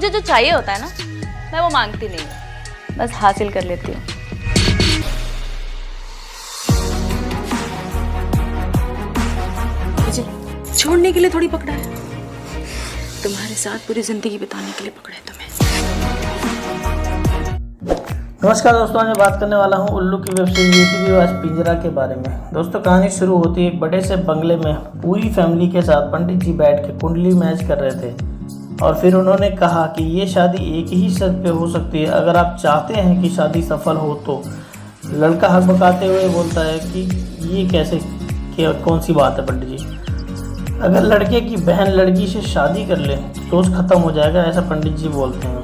मुझे जो चाहिए होता है ना, मैं वो मांगती नहीं हूँ, बस हासिल कर लेती हूँ। छोड़ने के लिए थोड़ी पकड़ा है, तुम्हारे साथ पूरी जिंदगी बिताने के लिए पकड़ा है तुम्हें। नमस्कार दोस्तों, आज मैं बात करने वाला हूँ उल्लू की वेब सीरीज यूट्यूब पिंजरा के बारे में। दोस्तों, कहानी शुरू होती है एक बड़े से बंगले में। पूरी फैमिली के साथ पंडित जी बैठ के कुंडली मैच कर रहे थे और फिर उन्होंने कहा कि ये शादी एक ही शर्त पे हो सकती है, अगर आप चाहते हैं कि शादी सफल हो तो। लड़का हकबकाते हुए बोलता है कि ये कैसे, कौन सी बात है पंडित जी, अगर लड़के की बहन लड़की से शादी कर ले तो खत्म हो जाएगा, ऐसा पंडित जी बोलते हैं।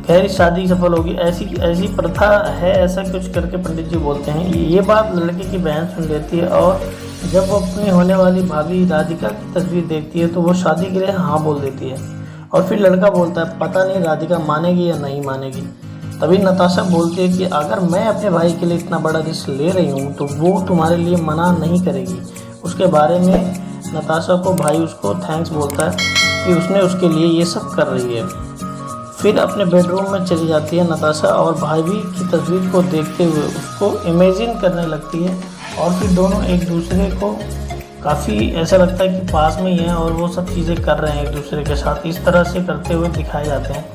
खैर शादी सफल होगी, ऐसी प्रथा है, ऐसा कुछ करके पंडित जी बोलते हैं। ये बात लड़के की बहन सुन लेती है और जब वो अपनी होने वाली भाभी राधिका की तस्वीर देखती है तो वो शादी के लिए हाँ बोल देती है। और फिर लड़का बोलता है पता नहीं राधिका मानेगी या नहीं मानेगी। तभी नताशा बोलती है कि अगर मैं अपने भाई के लिए इतना बड़ा रिस्क ले रही हूँ तो वो तुम्हारे लिए मना नहीं करेगी। उसके बारे में नताशा को भाई उसको थैंक्स बोलता है कि उसने उसके लिए ये सब कर रही है। फिर अपने बेडरूम में चली जाती है नताशा और भाभी की तस्वीर को देखते हुए उसको इमेजिन करने लगती है। और फिर दोनों एक दूसरे को काफ़ी ऐसा लगता है कि पास में ही हैं और वो सब चीज़ें कर रहे हैं एक दूसरे के साथ। इस तरह से करते हुए दिखाए जाते हैं,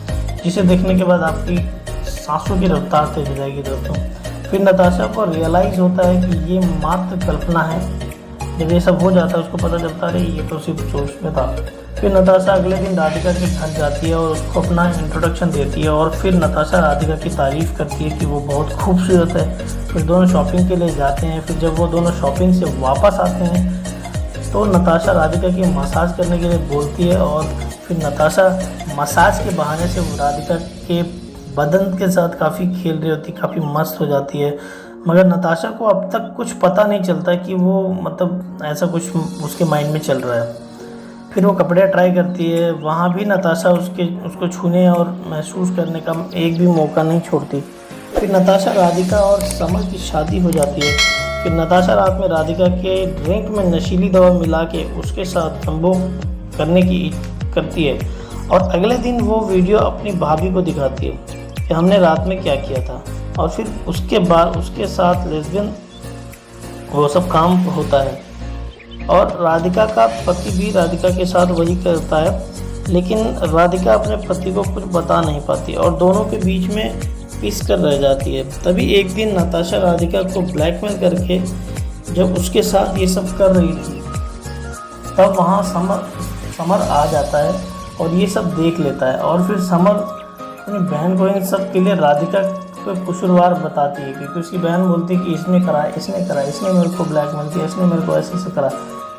जिसे देखने के बाद आपकी सांसों की रफ्तार तेज हो जाएगी दोस्तों। फिर नताशा को रियलाइज़ होता है कि ये मात्र कल्पना है। जब ये सब हो जाता है उसको पता चलता है ये तो सिर्फ सोच में था। फिर नताशा अगले दिन राधिका के घर जाती है और उसको अपना इंट्रोडक्शन देती है और फिर नताशा राधिका की तारीफ़ करती है कि वो बहुत खूबसूरत है। फिर दोनों शॉपिंग के लिए जाते हैं। फिर जब वो दोनों शॉपिंग से वापस आते हैं तो नताशा राधिका की मसाज करने के लिए बोलती है और फिर नताशा मसाज के बहाने से राधिका के बदन के साथ काफ़ी खेल रही होती, काफ़ी मस्त हो जाती है। मगर नताशा को अब तक कुछ पता नहीं चलता कि वो मतलब ऐसा कुछ उसके माइंड में चल रहा है। फिर वो कपड़े ट्राई करती है, वहाँ भी नताशा उसको छूने और महसूस करने का एक भी मौका नहीं छोड़ती। फिर नताशा राधिका और समर की शादी हो जाती है। फिर नताशा रात में राधिका के ड्रिंक में नशीली दवा मिला के उसके साथ संभोग करने की करती है और अगले दिन वो वीडियो अपनी भाभी को दिखाती है कि हमने रात में क्या किया था। और फिर उसके बाद उसके साथ लेस्बियन वो सब काम होता है और राधिका का पति भी राधिका के साथ वही करता है, लेकिन राधिका अपने पति को कुछ बता नहीं पाती और दोनों के बीच में पिस कर रह जाती है। तभी एक दिन नताशा राधिका को ब्लैकमेल करके जब उसके साथ ये सब कर रही थी तब वहाँ समर आ जाता है और ये सब देख लेता है। और फिर समर अपनी बहन को इन सब के लिए राधिका को कसूरवार बताती है, क्योंकि उसकी बहन बोलती है कि इसने करा, इसने मेरे को ब्लैकमेल किया, इसने मेरे को ऐसे करा।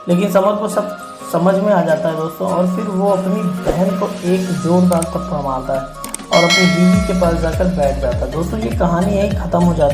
लेकिन समर को सब समझ में आ जाता है दोस्तों और फिर वो अपनी बहन को एक जोरदार थप्पड़ मारता है और अपनी बीवी के पास जाकर बैठ जाता है। दोस्तों, ये कहानी यही ख़त्म हो जाती है।